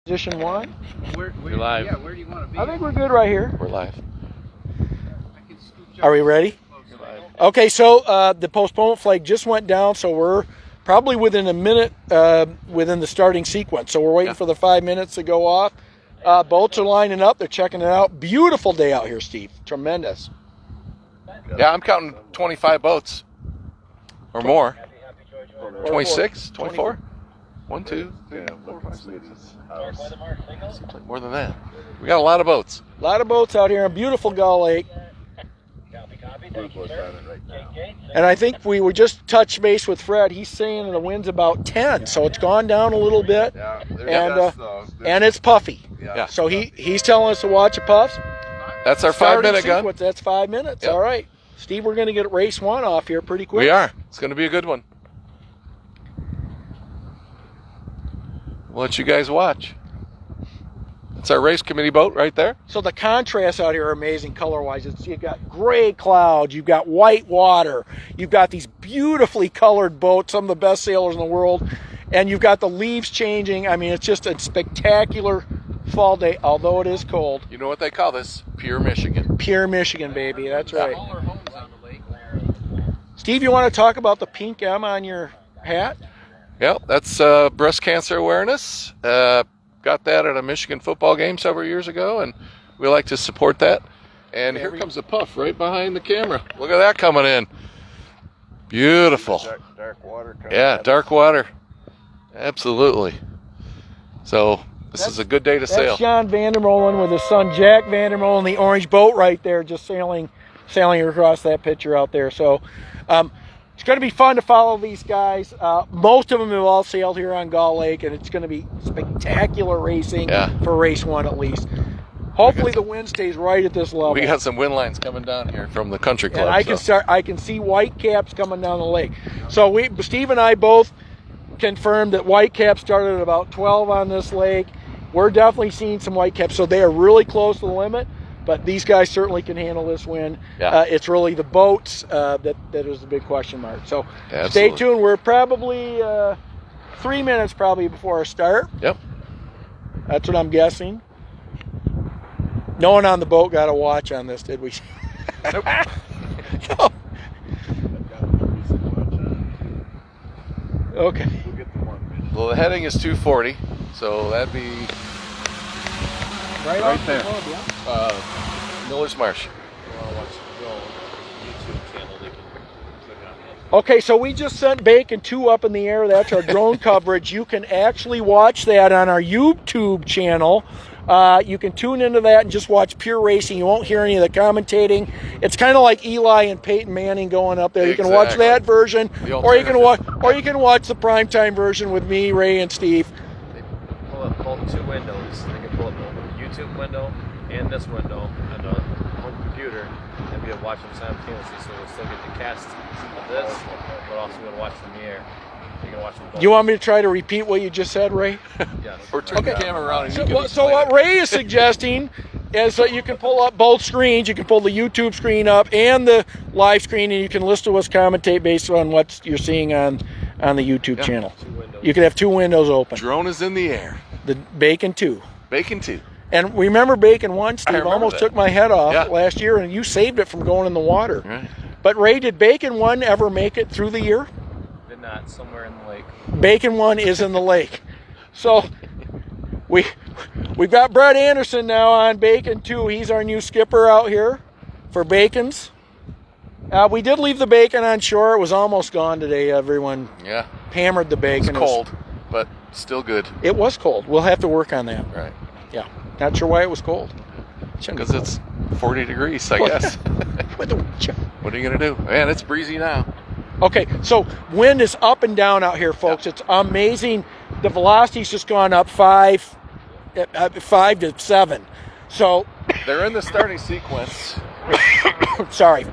Position one. Where You're live. Yeah, where do you want to be? I think we're good right here. We're live. Are we ready? Okay, so the postponement flag just went down, so we're probably within a minute within the starting sequence. So we're waiting for the 5 minutes to go off. Boats are lining up. They're checking it out. Beautiful day out here, Steve. Tremendous. Yeah, I'm counting 25 boats or more. 26, 24? 1, 2, 3, 4, 5, 6. Seems like more than that. We got a lot of boats. A lot of boats out here on beautiful Gull Lake. And I think we were just touch base with Fred. He's saying the wind's about 10, so it's gone down a little bit. And it's puffy. Yeah. So he's telling us to watch the puffs. That's our 5 minute gun. That's 5 minutes. Yep. All right. Steve, we're going to get race one off here pretty quick. We are. It's going to be a good one. We'll let you guys watch. It's our race committee boat right there. So the contrasts out here are amazing color-wise. You've got gray clouds, you've got white water, you've got these beautifully colored boats, some of the best sailors in the world, and you've got the leaves changing. I mean, it's just a spectacular fall day, although it is cold. You know what they call this? Pure Michigan. Pure Michigan, baby. That's right. Steve, you want to talk about the pink M on your hat? Yeah, that's breast cancer awareness. Got that at a Michigan football game several years ago, and we like to support that. And here comes a puff right behind the camera. Look at that coming in. Beautiful. Dark water. Yeah, dark water. Absolutely. So this is a good day to sail. That's John Vandermolen with his son Jack Vandermolen, the orange boat right there, just sailing across that picture out there. So it's going to be fun to follow these guys. Most of them have all sailed here on Gull Lake, and it's going to be spectacular racing for race one at least. Hopefully the wind stays right at this level. We got some wind lines coming down here from the country club. And I can see white caps coming down the lake. So Steve and I both confirmed that white caps started at about 12 on this lake. We're definitely seeing some white caps, so they are really close to the limit. But these guys certainly can handle this wind. Yeah. It's really the boats that is the big question mark. So Absolutely. Stay tuned. We're probably 3 minutes probably before our start. Yep. That's what I'm guessing. No one on the boat got a watch on this, did we? Nope. No. Okay. Well, the heading is 240, so that'd be right there. Miller's Marsh. Okay, so we just sent Bacon 2 up in the air. That's our drone coverage. You can actually watch that on our YouTube channel. You can tune into that and just watch pure racing. You won't hear any of the commentating. It's kind of like Eli and Peyton Manning going up there. You can watch that version, or you can watch the primetime version with me, Ray, and Steve. They pull up both 2 windows. They can pull up the YouTube window and this window on the home computer, and be able to watch them simultaneously. So we'll still get the cast of this, but also we'll watch them in the air. You can watch them both. You want me to try to repeat what you just said, Ray? Yes. Or turn the camera around and So what Ray is suggesting is that you can pull up both screens. You can pull the YouTube screen up and the live screen, and you can listen to us commentate based on what you're seeing on the YouTube channel. You can have 2 windows open. Drone is in the air. The Bacon 2. Bacon 2. And remember Bacon 1, Steve, almost took my head off last year, and you saved it from going in the water. Right. But Ray, did Bacon 1 ever make it through the year? Did not. Somewhere in the lake. Bacon 1 is in the lake. So we've got Brett Anderson now on Bacon 2. He's our new skipper out here for Bacons. We did leave the bacon on shore. It was almost gone today. Everyone hammered the bacon. It's cold, but still good. It was cold. We'll have to work on that. Right. Yeah. Not sure why it was cold. Because it's 40 degrees, I guess. What are you going to do? Man, it's breezy now. Okay, so wind is up and down out here, folks. It's amazing. The velocity's just gone up 5 to 7. So they're in the starting sequence. sorry.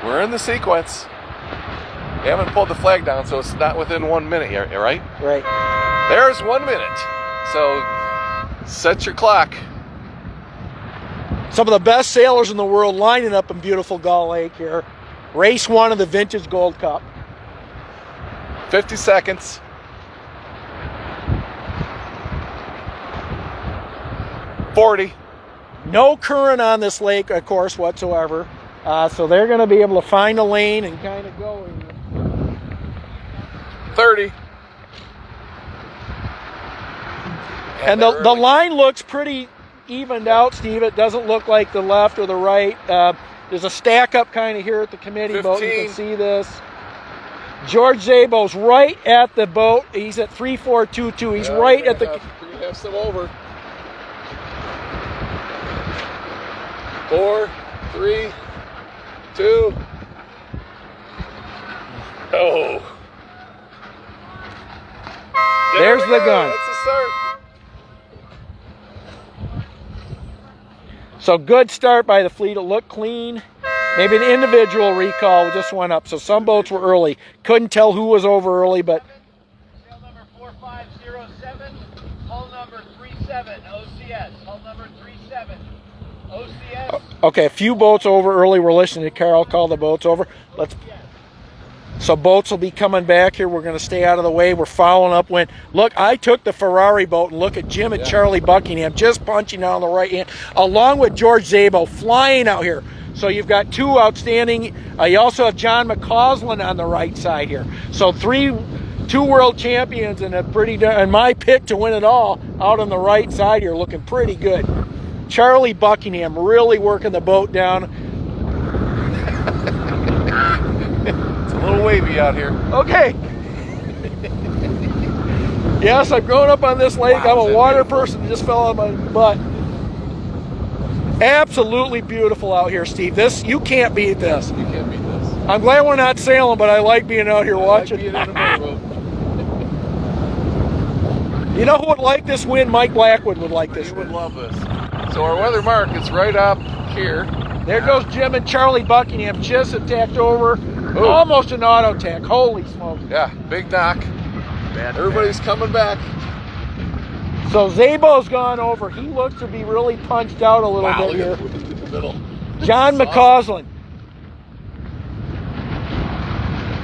We're in the sequence. We haven't pulled the flag down, so it's not within 1 minute here, right? Right. There's 1 minute. So set your clock. Some of the best sailors in the world lining up in beautiful Gull Lake here. Race 1 of the Vintage Gold Cup. 50 seconds. $40. No current on this lake, of course, whatsoever. So they're going to be able to find a lane and kind of go. 30. And the line looks pretty evened out, Steve. It doesn't look like the left or the right. There's a stack up kind of here at the committee boat. You can see this. George Zabo's right at the boat. He's at 3422. He's right at the. We're gonna have some over. 4, 3, 2. Oh. There's the gun. That's the start. So good start by the fleet. It looked clean. Maybe an individual recall just went up. So some boats were early. Couldn't tell who was over early, but. Sail number 4507, hull number 37, OCS. Hull number 37, OCS. Okay, a few boats over early. We're listening to Carol call the boats over. So boats will be coming back here. We're going to stay out of the way. We're following up wind. Look, I took the Ferrari boat and look at Jim and Charlie Buckingham just punching down the right hand, along with George Zabo flying out here. So you've got two outstanding. You also have John McCausland on the right side here. So two world champions and and my pick to win it all out on the right side here, looking pretty good. Charlie Buckingham really working the boat down. It's a little wavy out here. Okay. Yes, I've grown up on this lake. Wow, I'm a water person that just fell on my butt. Absolutely beautiful out here, Steve. This, you can't beat this. You can't beat this. I'm glad we're not sailing, but I like being out here watching. Like being in a motorboat. You know who would like this wind? Mike Blackwood would like this You would wind. love this. So our weather mark is right up here. There goes Jim and Charlie Buckingham just attacked over. Ooh. Almost an auto tack. Holy smokes. Yeah, big knock. Everybody's coming back. So Zabo's gone over. He looks to be really punched out a little bit here. Look at in the middle. John That's McCausland.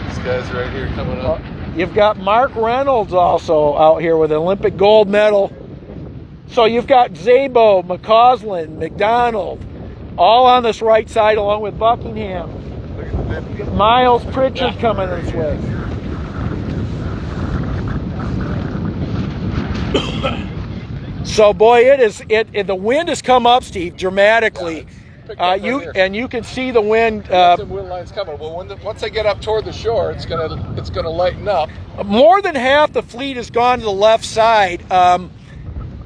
These guys right here coming up. You've got Mark Reynolds also out here with an Olympic gold medal. So you've got Zabo, McCausland, McDonald, all on this right side along with Buckingham. Look at the Miles Pritchard coming this way. So boy, the wind has come up, Steve, dramatically. picked up right here. You can see the wind. Some wind lines coming. Well, once they get up toward the shore, it's gonna lighten up. More than half the fleet has gone to the left side,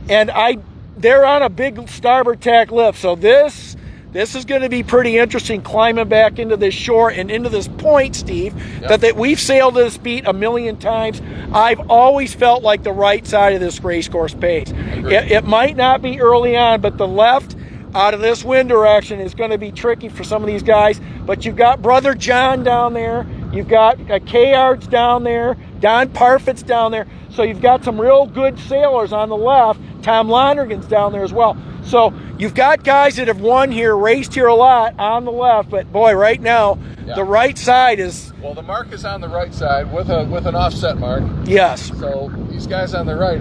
they're on a big starboard tack lift. So this is going to be pretty interesting climbing back into this shore and into this point, Steve, that we've sailed this beat a million times. I've always felt like the right side of this race course pays. It might not be early on, but the left out of this wind direction is going to be tricky for some of these guys. But you've got Brother John down there. You've got K-Ards down there. Don Parfit's down there. So you've got some real good sailors on the left. Tom Lonergan's down there as well. So you've got guys that have won here, raced here a lot on the left, but boy, right now, the right side is... Well, the mark is on the right side with an offset mark. Yes. So these guys on the right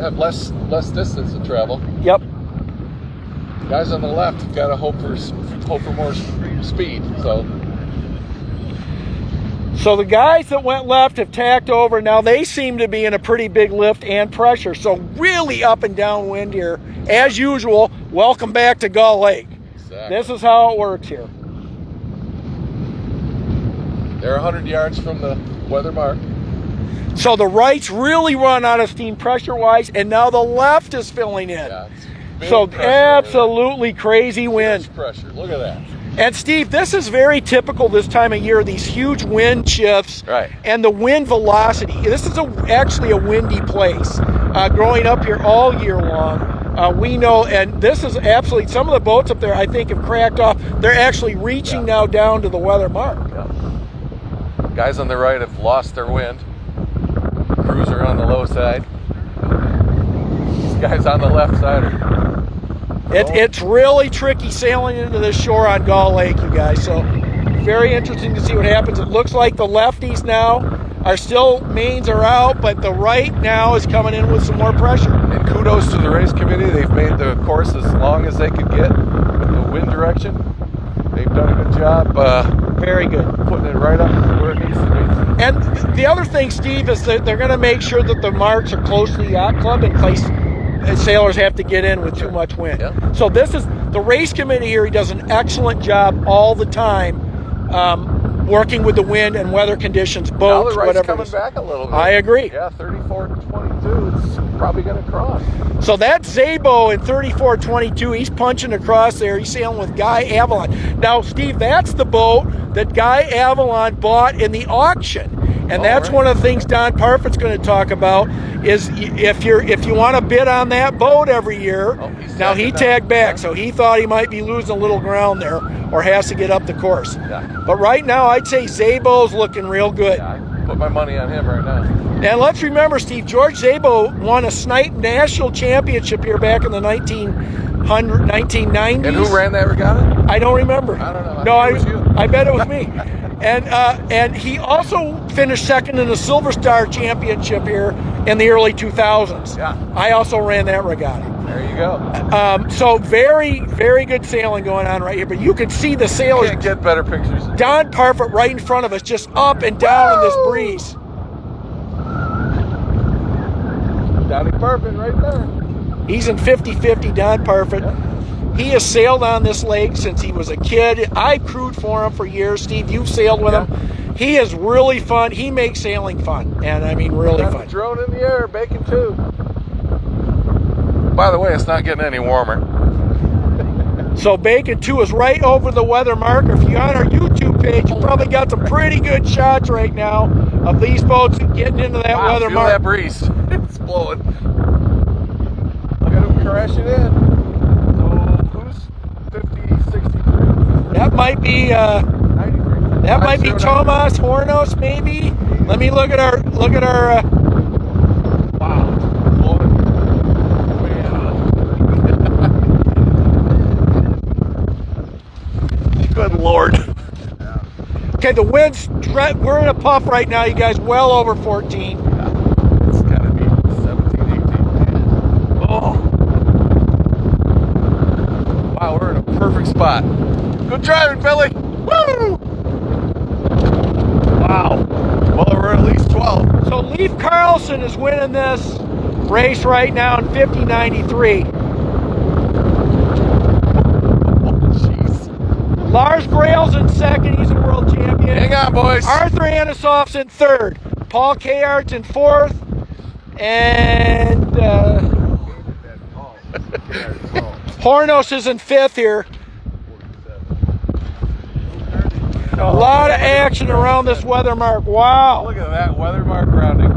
have less distance to travel. Yep. Guys on the left have got to hope for more speed. So the guys that went left have tacked over. Now they seem to be in a pretty big lift and pressure. So really up and down wind here. As usual, welcome back to Gull Lake. Exactly. This is how it works here. They're 100 yards from the weather mark. So the right's really run out of steam pressure-wise, and now the left is filling in. Yeah, it's big So pressure absolutely crazy wind. Huge pressure. Look at that. And Steve, this is very typical this time of year, these huge wind shifts and the wind velocity. This is actually a windy place. Growing up here all year long, we know, and this is absolutely, some of the boats up there I think have cracked off. They're actually reaching now down to the weather mark. Guys on the right have lost their wind. Crews are on the low side. These guys on the left side are... It's really tricky sailing into this shore on Gull Lake, you guys. So very interesting to see what happens. It looks like the lefties now mains are out, but the right now is coming in with some more pressure. And kudos to the race committee. They've made the course as long as they could get with the wind direction. They've done a good job Very good. putting it right up where it needs to be. And the other thing, Steve, is that they're going to make sure that the marks are close to the yacht club in case sailors have to get in with too much wind. Yeah. So this is the race committee here. He does an excellent job all the time, working with the wind and weather conditions, Now boats, the right's whatever. coming back a little bit. I agree. Yeah, 34-22. It's probably going to cross. So that's Zabo in 34-22. He's punching across there. He's sailing with Guy Avalon. Now, Steve, that's the boat that Guy Avalon bought in the auction. And that's right. one of the things Don Parfit's going to talk about is if you want to bid on that boat every year. Now he tagged back, so he thought he might be losing a little ground there or has to get up the course. Yeah. But right now, I'd say Zabo's looking real good. Yeah, I put my money on him right now. And let's remember, Steve, George Zabo won a Snipe National Championship here back in the 1990s. And who ran that regatta? I don't remember. I don't know. No, I think it was you. I bet it was me. And he also finished second in the Silver Star Championship here in the early 2000s. Yeah. I also ran that regatta. There you go. So very, very good sailing going on right here. But you can see the sailors. Can't get better pictures. Don Parfit right in front of us, just up and down in this breeze. Donnie Parfit right there. He's in 50-50, Don Parfit. Yeah. He has sailed on this lake since he was a kid. I crewed for him for years. Steve, you've sailed with him. He is really fun. He makes sailing fun, and I mean really Got fun. the drone in the air, Bacon 2. By the way, it's not getting any warmer. So Bacon 2 is right over the weather marker. If you're on our YouTube page, you probably got some pretty good shots right now of these boats getting into that weather feel mark. that breeze. It's blowing. Look at him crashing in. So who's 50, 63? That might be 93. that might be Tomas Hornos, maybe. Let me look at our Wow. Blowing way out. Good Lord. Okay, the wind's we're in a puff right now, you guys, well over 14. It's gotta be 17, 18. Oh. Wow, we're in a perfect spot. Good driving, Billy. Woo! Wow. Well, we're at least 12. So Leif Carlson is winning this race right now in 50.93. Jeez. Lars Grail's in second, he's a world champion. Hang on, boys. Arthur Anisof's in third. Paul Kayart's in fourth. And Hornos is in fifth here. A lot of action around this weather mark. Wow. Look at that weather mark rounding.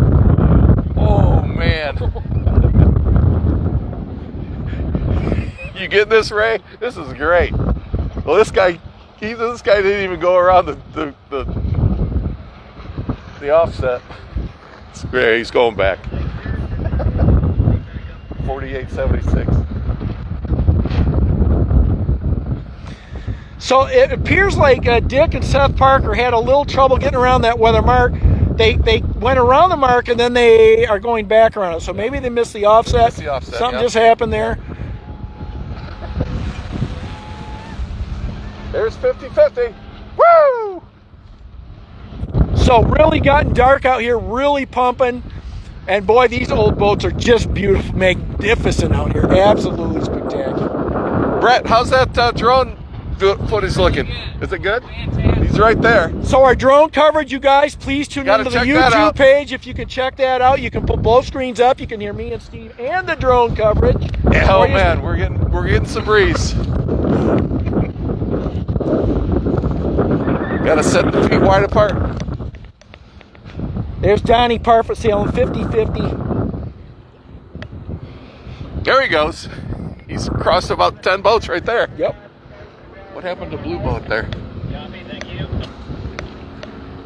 Oh, man. You get this, Ray? This is great. Well, this guy didn't even go around the offset. It's great. He's going back. 48.76. So it appears like Dick and Seth Parker had a little trouble getting around that weather mark. They went around the mark and then they are going back around it. So maybe they missed the offset. Missed the offset, Something yeah. just happened there. There's 50-50. Woo! So really gotten dark out here, really pumping. And boy, these old boats are just beautiful, magnificent out here. Absolutely spectacular. Brett, how's that drone footage looking? Is it good? He's right there. So our drone coverage, you guys, please tune Gotta into the check that YouTube out. page. If you can check that out, you can put both screens up. You can hear me and Steve and the drone coverage. Oh Or you- man, we're getting some breeze. Gotta set the feet wide apart. There's Donnie Parfit sailing 50-50. There he goes. He's crossed about 10 boats right there. Yep. What happened to blue boat there?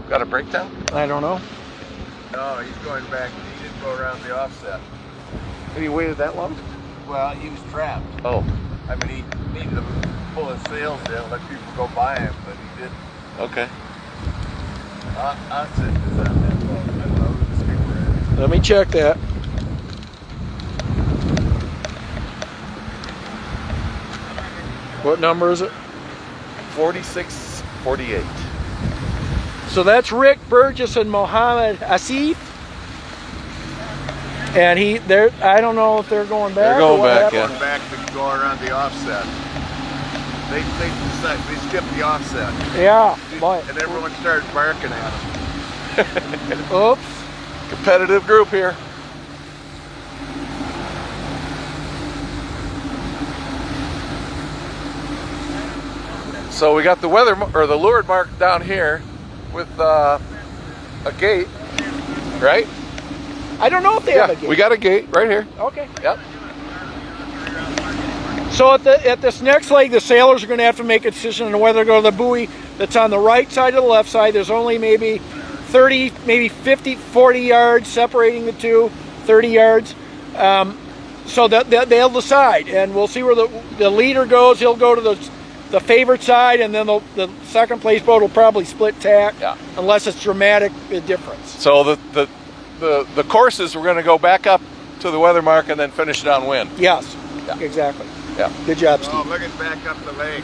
Got a breakdown? I don't know. No, he's going back. He didn't go around the offset. And he waited that long? Well, he was trapped. Oh, I mean, he needed to pull his sails in, let people go by him, but he didn't. okay. Onset is on that boat. Let me check that. What number is it? 4648. So that's Rick Burgess and Mohammed Asif. And I don't know if they're going back. They're going or what back, happened. Going back to go around the offset. They skipped the offset. Yeah, but And everyone started barking at them. oops. Competitive group here. So we got the the lured mark down here with a gate, right? I don't know if they have a gate. We got a gate right here. Okay. Yep. So at this next leg, the sailors are going to have to make a decision on whether to go to the buoy that's on the right side or the left side. There's only maybe 30, maybe 50, 40 yards separating the two, 30 yards. So they'll decide, and we'll see where the leader goes. He'll go to the favorite side, and then the second place boat will probably split tack, unless it's dramatic difference. So the courses, we're going to go back up to the weather mark and then finish downwind. Yes, Yeah. exactly. Yeah. Good job, Steve. Oh, looking back up the lake.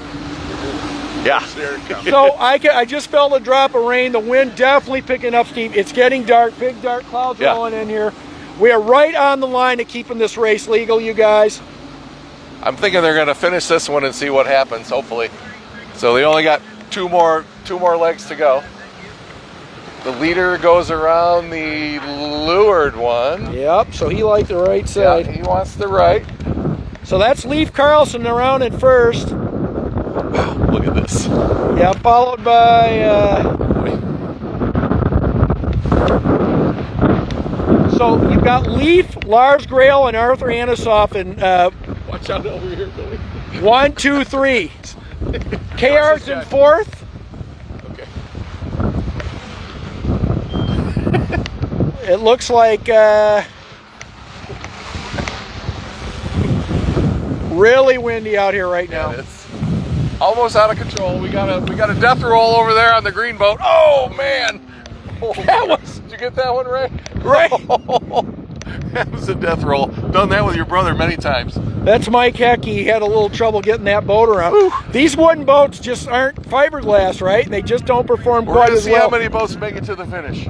Yeah. There it comes. So I just felt a drop of rain. The wind definitely picking up, Steve. It's getting dark. Big dark clouds rolling in here. We are right on the line of keeping this race legal, you guys. I'm thinking they're going to finish this one and see what happens, hopefully. So they only got two more legs to go. The leader goes around the lured one. Yep, so he liked the right Yeah, side. he wants the right. So that's Leif Carlson around in first. Look at this. Yeah, followed by... So you've got Leif, Lars Grail, and Arthur Anisoff in Watch out over here, Billy. 1, 2, 3. KR's in fourth. Okay. It looks like really windy out here right now. It's almost out of control. We got a death roll over there on the green boat. Oh man! Oh, That was- Did you get that one, Ray? Ray. That was a death roll. Done that with your brother many times. That's Mike Heck. He had a little trouble getting that boat around. Whew. These wooden boats just aren't fiberglass, right? They just don't perform We're quite going to as see well. how many boats make it to the finish.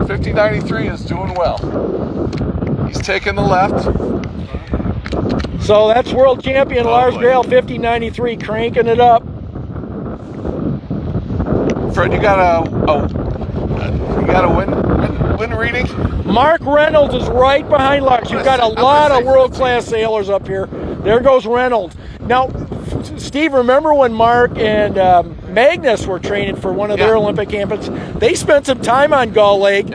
5093 is doing well. He's taking the left. So that's world champion Lars boy. Grail, 5093, cranking it up. Fred, you got a wind reading? Mark Reynolds is right behind Lars. You've got a lot of world-class sailors up here. There goes Reynolds. Now, Steve, remember when Mark and Magnus were training for one of their Olympic camps? They spent some time on Gull Lake.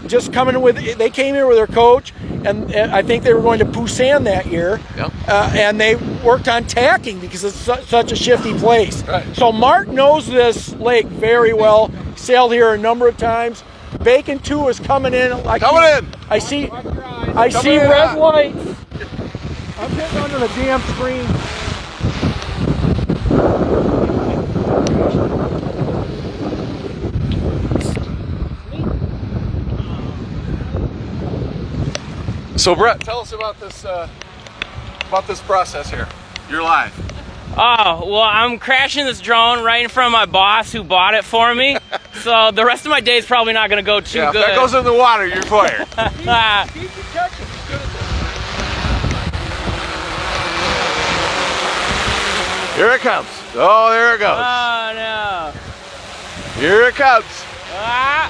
Just coming with. They came here with their coach, and I think they were going to Busan that year. And they worked on tacking because it's such a shifty place. Right. So Mark knows this lake very well. Sailed here a number of times. Bacon 2 is coming in. I see red lights. I'm getting under the damn screen. So Brett, tell us about this process here. You're live. Oh, well, I'm crashing this drone right in front of my boss who bought it for me. So the rest of my day is probably not going to go too If good. that goes in the water, you're fired. Here it comes. Oh, there it goes. Oh, no. Here it comes. Ah.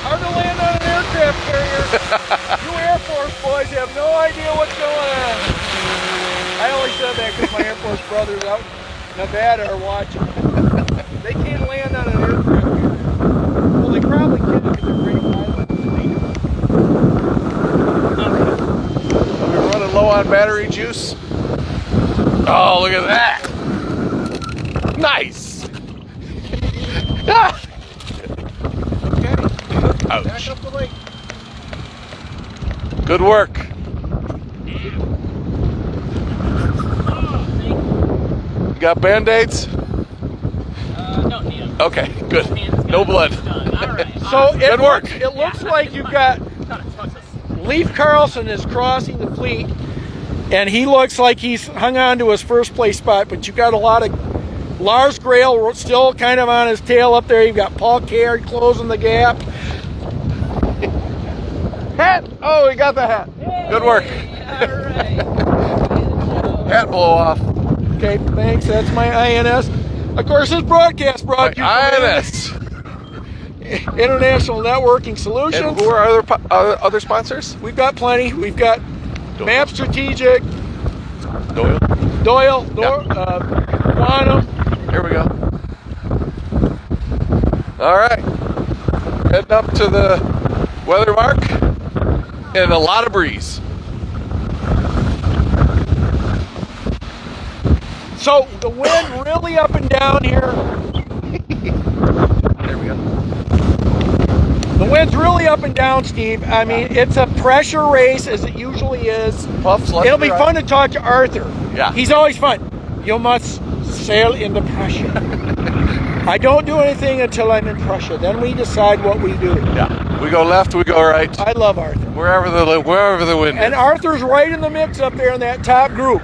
Hard to land on an aircraft carrier. You Air Force boys have no idea what's going on. I only said that because my Air Force brothers out in Nevada are watching. They can't land on an aircraft carrier. Well, they probably can because they're great pilots. Are we running low on battery juice? Oh, look at that. Nice. Ah. Ouch. Back up the lake. Good work. You got Band-Aids? Don't need them. Okay, good. Hands No blood. So it Good work. It looks like you've got Leif Carlson is crossing the fleet, and he looks like he's hung on to his first place spot. But you got a lot of Lars Grail still kind of on his tail up there. You've got Paul Caird closing the gap. Hat. Oh, we got the hat. Good work. Hat blow off. Okay, thanks. That's my INS. Of course, this broadcast brought to you from INS. International Networking Solutions. And who are other sponsors? We've got plenty. We've got Map Strategic, Doyle. Doyle, Yeah. Quantum. Here we go. All right. Heading up to the weather mark and a lot of breeze. So the wind really up and down here. There we go. The wind's really up and down, Steve. I mean, it's a pressure race as it usually is. Puffs left It'll be to right. fun to talk to Arthur. Yeah. He's always fun. You must sail into Prussia. I don't do anything until I'm in Prussia. Then we decide what we do. Yeah. We go left, we go right. I love Arthur. Wherever the wind And is. Arthur's right in the mix up there in that top group.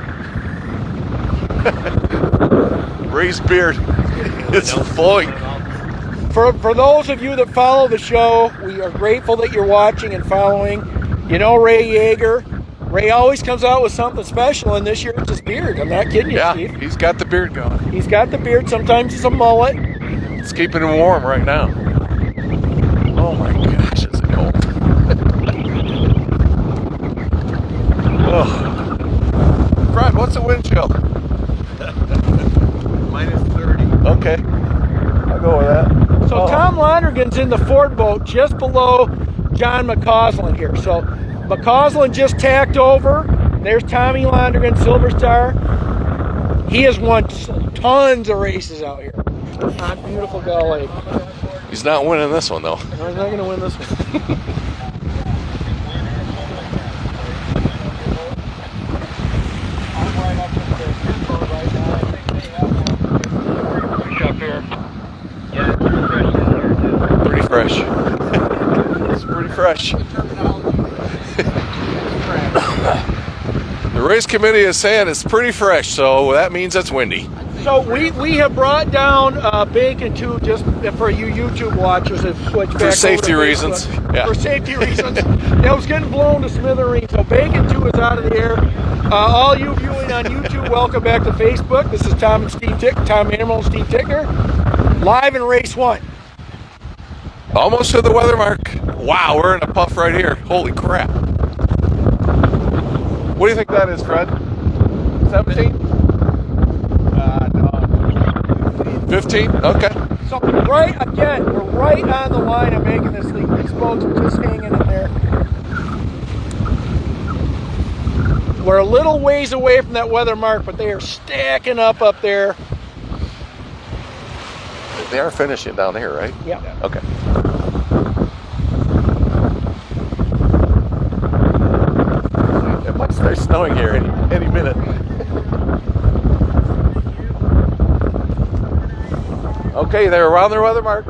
Ray's beard. It's flowing. For those of you that follow the show, we are grateful that you're watching and following. You know Ray Yeager. Ray always comes out with something special, and this year it's his beard. I'm not kidding you, Yeah, Steve. he's got the beard going. He's got the beard. Sometimes it's a mullet. It's keeping him warm right now. Oh my gosh, is it cold? Oh. Fred, what's the wind chill? -30. Okay. I'll go with that. So Tom Lonergan's in the Ford boat just below John McCausland here. So McCausland just tacked over. There's Tommy Lonergan, Silver Star. He has won tons of races out here on beautiful Gull Lake. He's not winning this one though. No, he's not going to win this one. Pretty fresh. It's pretty fresh. The race committee is saying it's pretty fresh, so that means it's windy. So we have brought down Bacon too, just for you YouTube watchers that switch back For safety over to reasons, Facebook. yeah. For safety reasons, that was getting blown to smithereens. So Bacon 2 is out of the air. All you viewing on YouTube, welcome back to Facebook. This is Tom Animal and Steve Tickner, live in race 1. Almost to the weather mark. Wow, we're in a puff right here. Holy crap. What do you think that is, Fred? 17? 15? Okay. So right again, we're right on the line of making this leap. These boats are just hanging in there. We're a little ways away from that weather mark, but they are stacking up there. They are finishing down here, right? Yeah. Okay. It might start snowing here any minute. Okay, they're around their weather mark.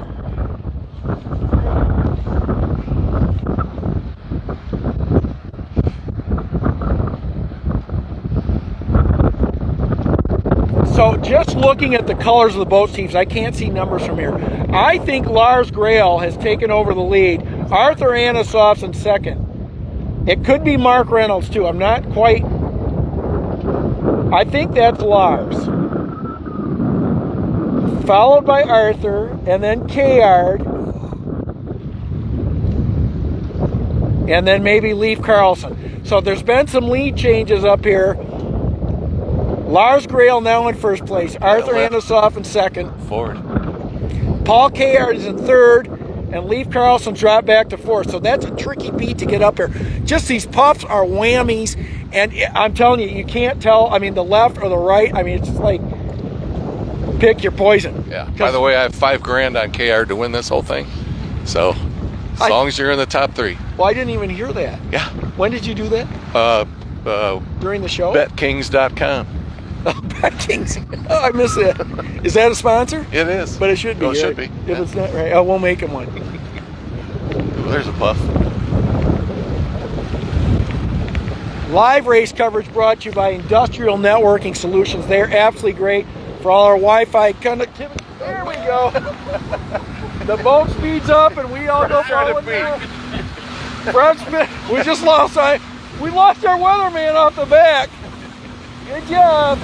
So just looking at the colors of the boat teams, I can't see numbers from here. I think Lars Grail has taken over the lead. Arthur Anisof's in second. It could be Mark Reynolds too. I'm not quite. I think that's Lars. Followed by Arthur, and then Caird, and then maybe Leif Carlson. So there's been some lead changes up here. Lars Grail now in first place. Arthur Anisoff in second. Forward. Paul Caird is in third, and Leif Carlson dropped back to fourth. So that's a tricky beat to get up here. Just these puffs are whammies, and I'm telling you, you can't tell. I mean, the left or the right. I mean, it's just like pick your poison. Yeah. By the way, I have $5,000 on KR to win this whole thing. So as long as you're in the top 3. Well, I didn't even hear that. Yeah. When did you do that? During the show? BetKings.com. Bet Kings. Oh, I missed that. Is that a sponsor? It is. But it should be. Oh, it should right? be. If it's not right, we'll make him one. Ooh, there's a puff. Live race coverage brought to you by Industrial Networking Solutions. They're absolutely great for all our Wi-Fi connectivity. There we go. The boat speeds up and we all go falling down. We just lost. We lost our weatherman off the back. Good job.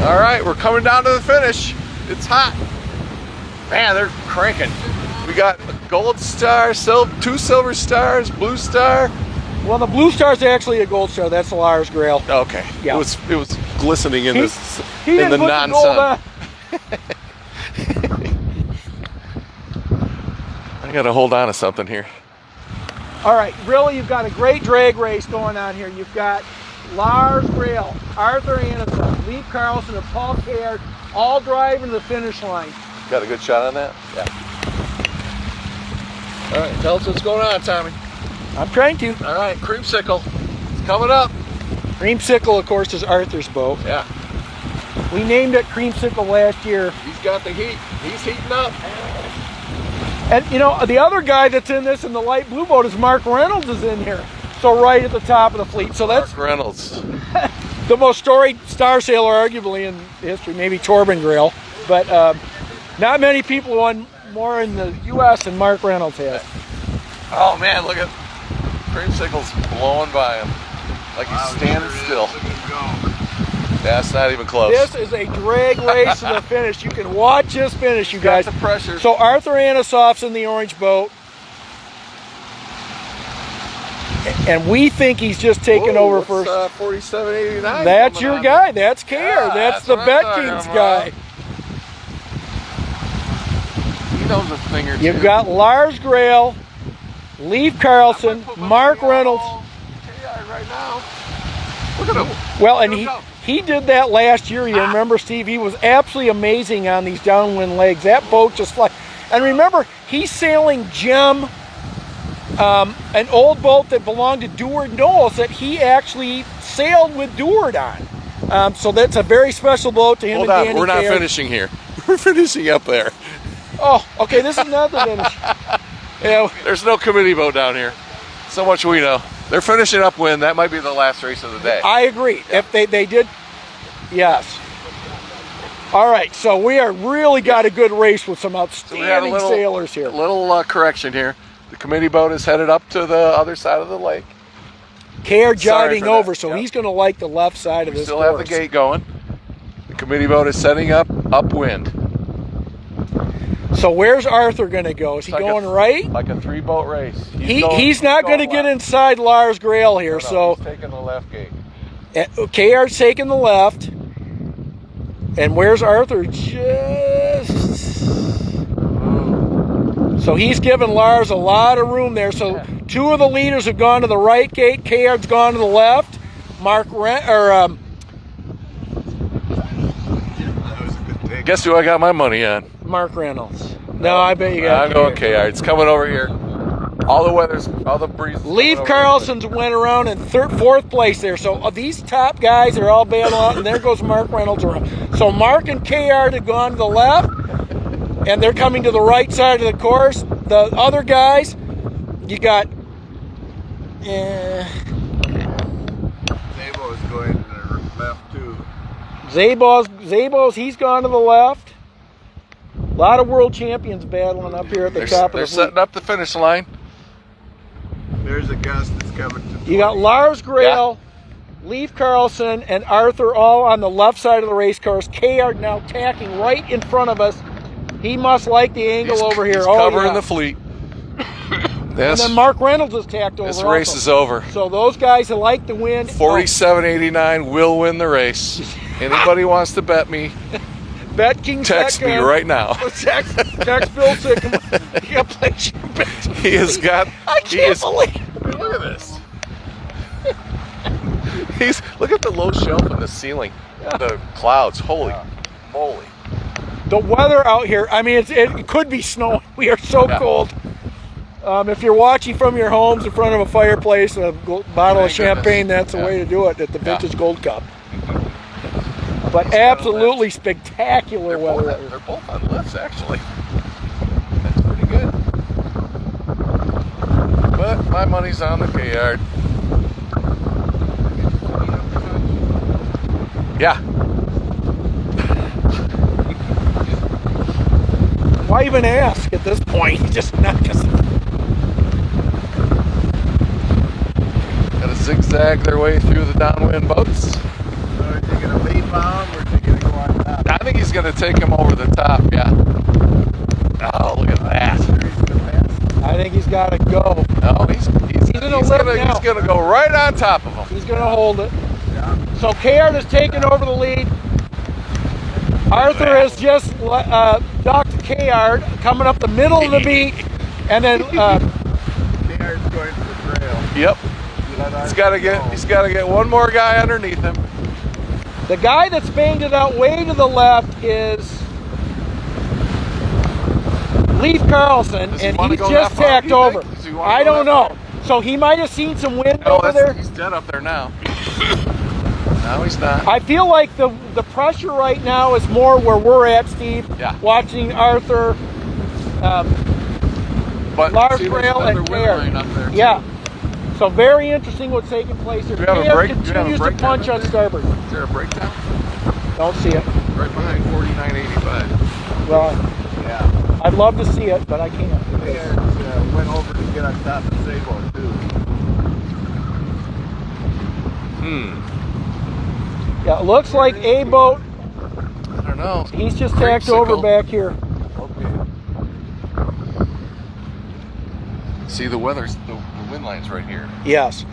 All right, we're coming down to the finish. It's hot. Man, they're cranking. We got a gold star, two silver stars, blue star. Well, the blue star's actually a gold star. That's the Lars Grail. Okay. Yeah. It was glistening in He in didn't the put the gold non-sun. on. I gotta hold on to something here. All right, really, you've got a great drag race going on here. You've got Lars Grail, Arthur Anderson, Lee Carlson, and Paul Caird all driving to the finish line. Got a good shot on that? Yeah. All right, tell us what's going on, Tommy. I'm trying to. All right, Creamsicle. It's coming up. Creamsicle, of course, is Arthur's boat. Yeah. We named it Creamsicle last year. He's got the heat. He's heating up. And, you know, the other guy that's in this in the light blue boat is Mark Reynolds is in here. So right at the top of the fleet. So that's Mark Reynolds. the most storied star sailor arguably in history, maybe Torben Grail. But not many people won more in the U.S. than Mark Reynolds has. Oh, man, look at Creamsicle's blowing by him. Like he's standing still. Look at him go. That's not even close. This is a drag race to the finish. You can watch this finish, you guys. Got the pressure. So Arthur Anisoff's in the orange boat. And we think he's just taken over first. 47.89. That's your guy. That's Care. That's the what I'm Bet Kings talking guy. about. He knows a thing or two. You've got Lars Grail, Leif Carlson, Mark Reynolds. Right now. Look at him. Well, and he did that last year. You remember, Steve? He was absolutely amazing on these downwind legs. That boat just fly. And remember, he's sailing Gem, an old boat that belonged to Deward Knowles that he actually sailed with Deward on. So that's a very special boat to him. Hold and on, Danny we're not Caird. finishing here. We're finishing up there. Oh, okay. This is not the finish. Yeah. There's no committee boat down here. So much we know. They're finishing upwind. That might be the last race of the day. I agree. If they did, yes. All right, so we are really got a good race with some So we had outstanding sailors here. A little correction here. The committee boat is headed up to the other side of the lake. Care Sorry jiving for over, that. so Yep. he's going to like the left side of We this still course. have the gate going. The committee boat is setting up upwind. So where's Arthur going to go? Is he It's like going right? Like a 3-boat race. He's not going to get left. inside Lars Grail here, No, he's taking the left gate. so KR's taking the left. And where's Arthur? So he's giving Lars a lot of room there. So two of the leaders have gone to the right gate. KR's gone to the left. That was a good take. Guess who I got my money on? Mark Reynolds. No, I bet you got I'm going KR. It's coming over here. All the breeze. Leif Carlson's went around in fourth place there. So these top guys are all bailing out, and there goes Mark Reynolds around. So Mark and KR have gone to the left, and they're coming to the right side of the course. The other guys, you got... Sabo is going to the left too. Zabos, he's gone to the left. A lot of world champions battling up here at the top of They're the fleet. setting up the finish line. There's a gust that's coming to You got Lars Grail, Leif Carlson, and Arthur all on the left side of the race course. KR now tacking right in front of us. He must like the angle over here. He's Oh, covering yeah. the fleet. And This, then Mark Reynolds is tacked over. this race also. is over. So those guys that like the win. 47.89 will win the race. Anybody wants to bet me, Bet Kings. text me right now. Text Bill Sickman. You got to place your bets. He has got. I can't believe. Look at this. Look at the low shelf in the ceiling. The clouds. Holy moly. The weather out here, I mean, it could be snowing. We are so Yeah. cold. If you're watching from your homes in front of a fireplace, a bottle of Thank champagne, goodness. that's the Yeah. way to do it at the Yeah. Vintage Gold Cup. But absolutely spectacular They're weather. both, they're both on lifts, actually. That's pretty good. But my money's on the K-Yard. Yeah. Why even ask at this point? Just not just. Gotta zigzag their way through the downwind boats. So are they going to leave on or are they going to go on top? I think he's gonna take him over the top, yeah. Oh, look at that. I think he's got to go. No, he's gonna lift now. he's gonna go right on top of him. He's going to hold it. So K-Yard has taken over the lead. Arthur has just docked K-Yard coming up the middle of the beat, and then K-Yard's going for the trail. Yep. Let ours He's gotta get one more guy underneath him. the guy that's banged it out way to the left is Leif Carlson, Does he and wanna he's go just that far, tacked do you over. think? Does he wanna I go don't that know. So he might have seen some wind Oh, over there. he's dead up there now. No, he's not. I feel like the pressure right now is more where we're at, Steve. Yeah. Watching Arthur, But Lars see, there's Grail another and wind K-Yard. line up there, too. Yeah. So very interesting what's taking place here. Do we have a KF break? Do we have a continues to breakdown punch up on there? starboard. Is there a breakdown? Don't see it. Right behind 4985. Well, Yeah. I'd love to see it, but I can't. K-Yard went over to get on top of Sabo too. Yeah, it looks like a boat. I don't know. He's just tacked over Creamsicle. back here. Okay. See, the wind line's right here. Yes.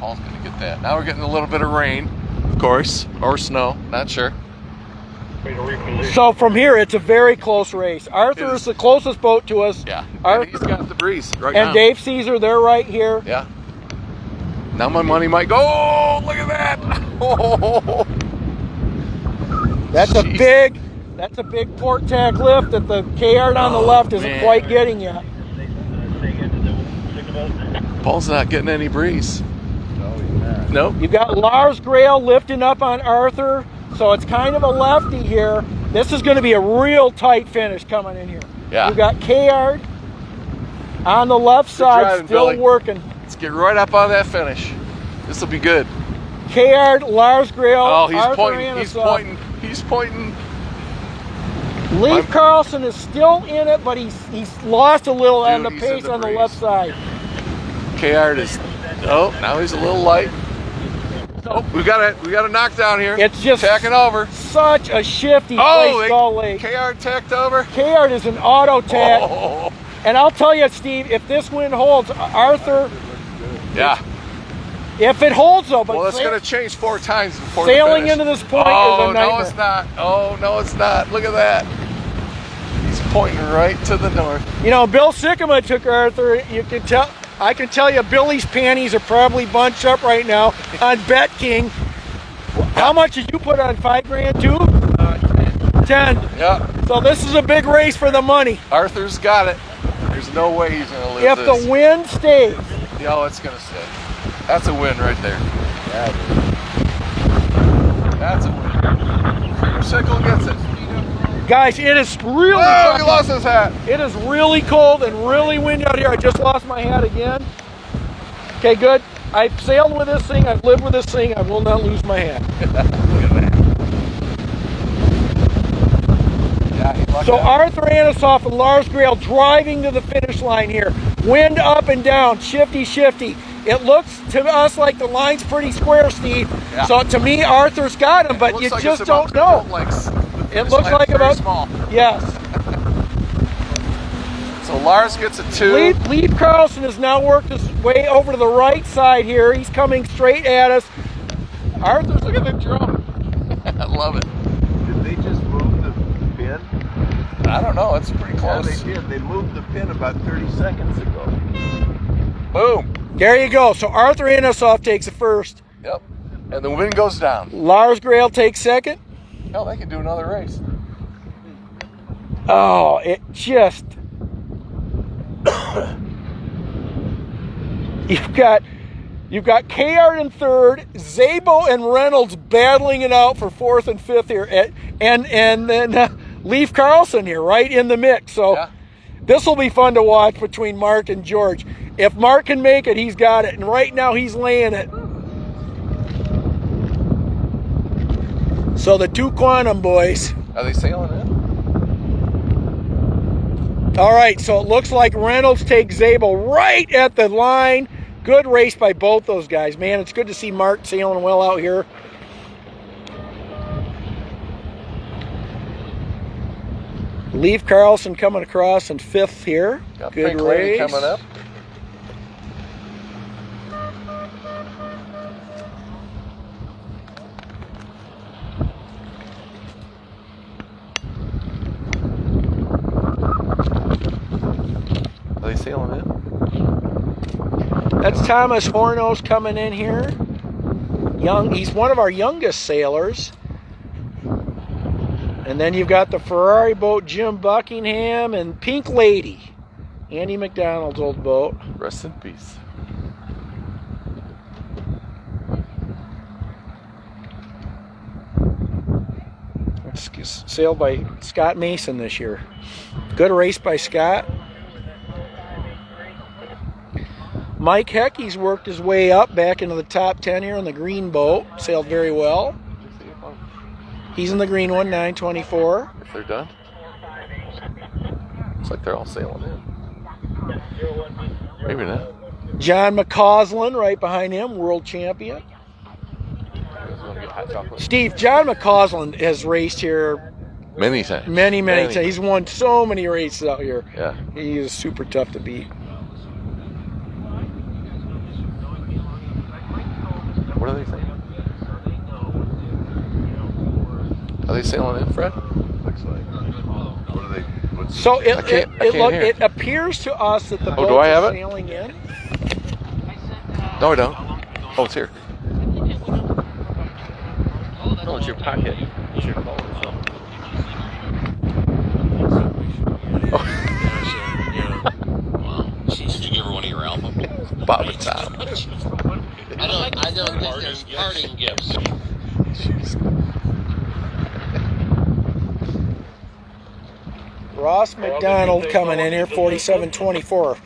Paul's gonna get that. Now we're getting a little bit of rain, of course, or snow, not sure. So from here, it's a very close race. Arthur It is is. the closest boat to us. Yeah. Arthur And he's got the breeze right now. and Dave Caesar, they're right here. Yeah. Now my money might go. Oh, look at that! Oh, That's Jeez. that's a big port tack lift that the K-Yard on the Oh, left isn't man. quite getting yet. Paul's not getting any breeze. No, he's not. Nope. You've got Lars Grail lifting up on Arthur, so it's kind of a lefty here. This is going to be a real tight finish coming in here. Yeah. You've got K-Yard on the left side driving, still Billy. working. Let's get right up on that finish. This will be good. K-Yard, Lars Grail, Oh, he's Arthur pointing. He's Anasoff. pointing. He's pointing. Leif Carlson is still in it, but he's lost a little on the Dude, he's in pace the on the breeze. left side. K-Yard is. Oh, now he's a little light. Oh, we got a knockdown here. It's just Tacking over. such a shifty Oh, place, Gull Lake. K-Yard tacked over. K-Yard is an auto tack. Oh, And I'll tell you, Steve, if this wind holds, Arthur, yeah. if it holds though, but Well, it's sail- going to change 4 times before sailing the finish. into this point Oh, is a nightmare. no, it's not. Oh, no, it's not. Look at that. He's pointing right to the north. You know, Bill Sycamore took Arthur. You can tell. I can tell you, Billy's panties are probably bunched up right now on Bet King. How much did you put on? $5 grand too? 10. Yeah, So this is a big race for the money. Arthur's got it. There's no way he's going to lose If this. the wind stays, Oh, it's going to stay. That's a win right there. That's a win. Creamsicle gets it. guys, it is really. Oh, he lost his hat. It is really cold and really windy out here. I just lost my hat again. Okay, good. I've sailed with this thing. I've lived with this thing. I will not lose my hat. Look at that. Yeah, he lucked So out. Arthur Anasoff and Lars Grail driving to the finish line here. Wind up and down, shifty, shifty. It looks to us like the line's pretty square, Steve. Yeah. So to me, Arthur's got him, but It looks you like just it's about don't know. Like, It looks like very about small. Yes. So Lars gets a 2. Leif Carlson has now worked his way over to the right side here. He's coming straight at us. Arthur's Look at the drum. I love it. Did they just move the pin? I don't know. It's pretty Yeah, close. they did. They moved the pin about 30 seconds ago. Boom. There you go. So Arthur Anasoff takes it first. Yep. And the wind goes down. Lars Grail takes second. Hell, they can do another race. Oh, it just You've got Kayard in third, Zabel and Reynolds battling it out for fourth and fifth here, and then Leif Carlson here right in the mix. So Yeah. this will be fun to watch between Mark and George. If Mark can make it, he's got it, and right now he's laying it. So the two Quantum boys. Are they sailing in? All right, so it looks like Reynolds takes Zabel right at the line. Good race by both those guys. Man, it's good to see Mark sailing well out here. Leif Carlson coming across in fifth here. Got Good Pink Lady race. coming up. Are they sailing in? That's Thomas Hornos coming in here. Young, he's one of our youngest sailors. And then you've got the Ferrari boat, Jim Buckingham, and Pink Lady, Andy McDonald's old boat. Rest in peace. Sailed by Scott Mason this year. Good race by Scott. Mike Heckey's worked his way up back into the top 10 here in the green boat. Sailed very well. He's in the green one, 924. If they're done. Looks like they're all sailing in. Maybe not. John McCausland right behind him, world champion. You guys want to get hot chocolate? Steve, John McCausland has raced here Many times. many times. He's won so many races out here. Yeah. He is super tough to beat. What are they saying? Are they sailing in, Fred? Looks like. What are they? What's So I can't hear. it appears to us that the boat do I have is it? sailing in. No, I don't. Oh, it's here. No, it's your pocket. It's your phone. Did you give her one of your albums? Bob and Tom. I don't think there's parting gifts. Ross McDonald coming in here, 47-24.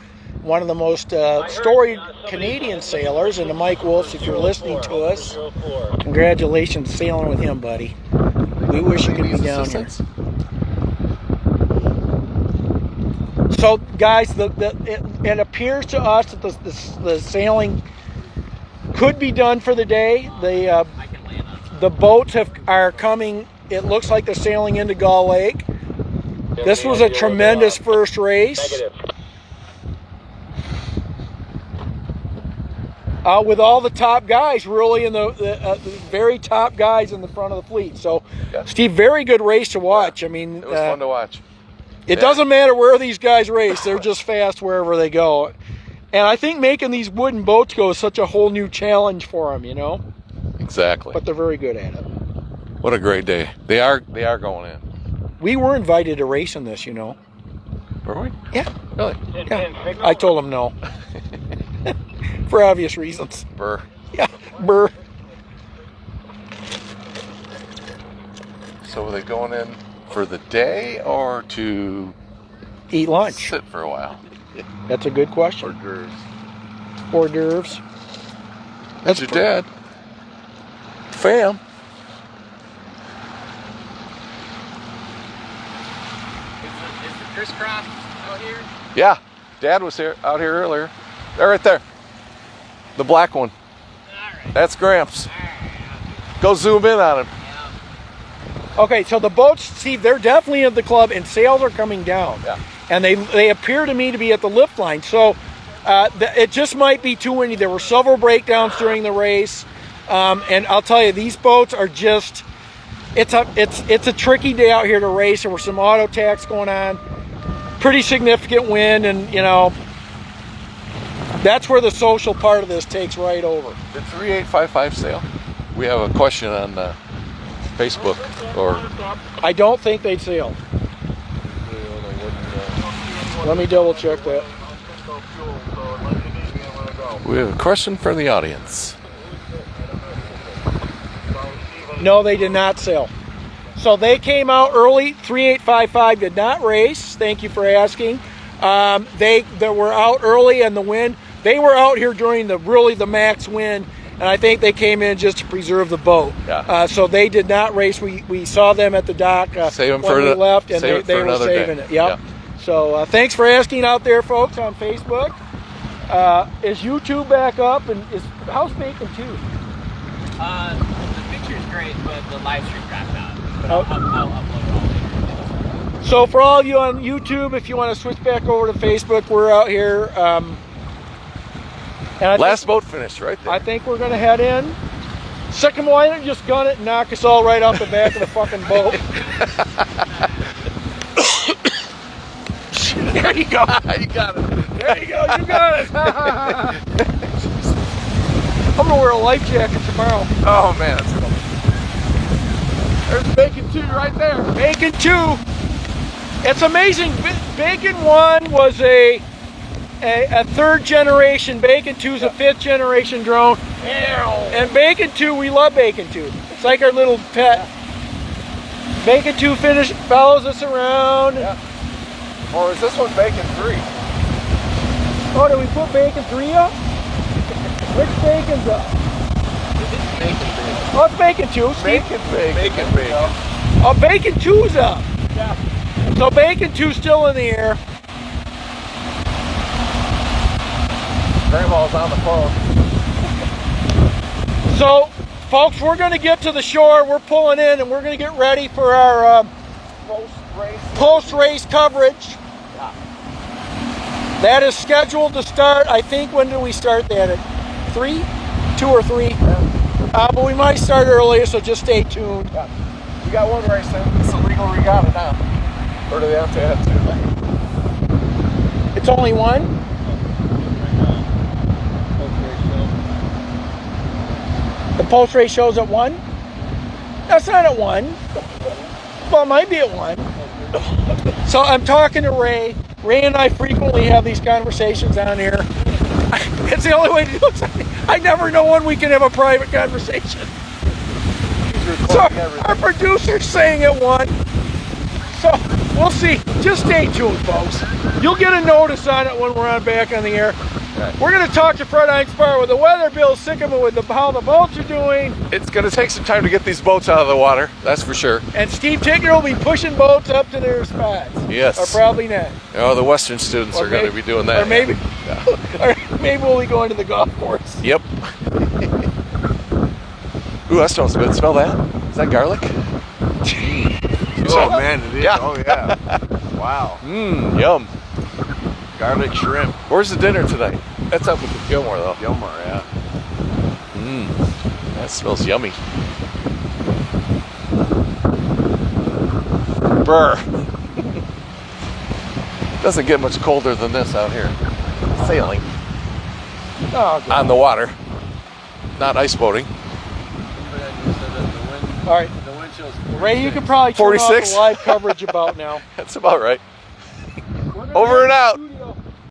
One of the most storied Canadian sailors, and to Mike Wolfs, if you're listening to us, congratulations sailing with him, buddy. We wish you could be down here. So, guys, it appears to us that the sailing could be done for the day. The boats are coming. It looks like they're sailing into Gull Lake. This was a tremendous first race. With all the top guys really in the very top guys in the front of the fleet. So, Yeah. Steve, very good race to watch. I mean, It was fun to watch. it doesn't matter where these guys race. They're just fast wherever they go. And I think making these wooden boats go is such a whole new challenge for them, you know. Exactly. But they're very good at it. What a great day. They are going in. We were invited to race in this, you know. Were we? Yeah. Really? Yeah. I told them no. For obvious reasons. Burr. Yeah. Burr. So were they going in for the day or to Eat lunch. sit for a while? That's a good question. hors d'oeuvres? Hors d'oeuvres. That's your dad. Fam. Is the crisscross out here? Yeah. Dad was out here earlier. They're right there. The black one. That's Gramps. Go zoom in on him. Okay, so the boats, Steve, they're definitely at the club, and sails are coming down. Yeah. And they appear to me to be at the lift line. So it just might be too windy. There were several breakdowns during the race. And I'll tell you, these boats are just, it's a tricky day out here to race. There were some auto attacks going on. Pretty significant wind, and, you know, that's where the social part of this takes right over. Did 3855 sail? We have a question on Facebook. Or I don't think they'd sail. Let me double check that. We have a question for the audience. No, they did not sail. So they came out early. 3855 did not race. Thank you for asking. They were out early in the wind. They were out here during the max wind, and I think they came in just to preserve the boat. Yeah. So they did not race. We saw them at the dock Save them when for we left, and save it they for were another saving day. it. Yep. Yeah. So thanks for asking out there, folks, on Facebook. Is YouTube back up? And how's Bacon 2? The picture's great, but the live stream crapped out. But Oh. I'll upload it all later. So for all of you on YouTube, if you want to switch back over to Facebook, we're out here. And Last boat finished right there. I think we're going to head in. Sycamore, why don't you just gun it and knock us all right off the back of the fucking boat? There you go. You got it. There you go. You got it. I'm going to wear a life jacket tomorrow. Oh man, that's cool. There's Bacon 2 right there. Bacon 2. It's amazing. Bacon 1 was a third generation. Bacon 2 is a fifth generation drone. And Bacon 2, we love Bacon 2. It's like our little pet. Bacon 2 follows us around. Yeah. Or is this one Bacon 3? Oh, did we put Bacon 3 up? Which Bacon's up? Oh, it's Bacon 2. Steve. Bacon. Oh, Bacon 2's up. Yeah. So Bacon 2's still in the air. Grandma's on the phone. So, folks, we're going to get to the shore. We're pulling in, and we're going to get ready for our post-race coverage. That is scheduled to start, I think, when do we start that? At 3? 2 or 3? But we might start earlier, so just stay tuned. Yeah. We got one race in. It's a legal regatta now. Or do they have to add 2? It's only one? The post-race show's at 1? That's not at 1. Well, it might be at 1. So I'm talking to Ray. Ray and I frequently have these conversations on here. It's the only way to do it. I never know when we can have a private conversation. So our producer's saying at 1. So we'll see. Just stay tuned, folks. You'll get a notice on it when we're back on the air. Right. We're going to talk to Fred Einspire with the weather, Bill Sycamore with how the boats are doing, It's going to take some time to get these boats out of the water, that's for sure. and Steve Tickner will be pushing boats up to their spots. Yes. Or probably not. Oh, the Western students Or are going to maybe- be doing that. Or maybe, or maybe we'll be going to the golf course. Yep. Ooh, that smells good. Smell that? Is that garlic? Oh man, it is. Yeah. Oh yeah. Wow. Mmm, yum. Garlic shrimp. Where's the dinner tonight? That's up with the Gilmore, though. Gilmore, yeah. Mmm, that smells yummy. Brr. Doesn't get much colder than this out here. Sailing Oh, good. on the water, not ice boating. All right. Ray, you can probably turn off 46? the live coverage about now. That's about right. We're gonna Over and have out. to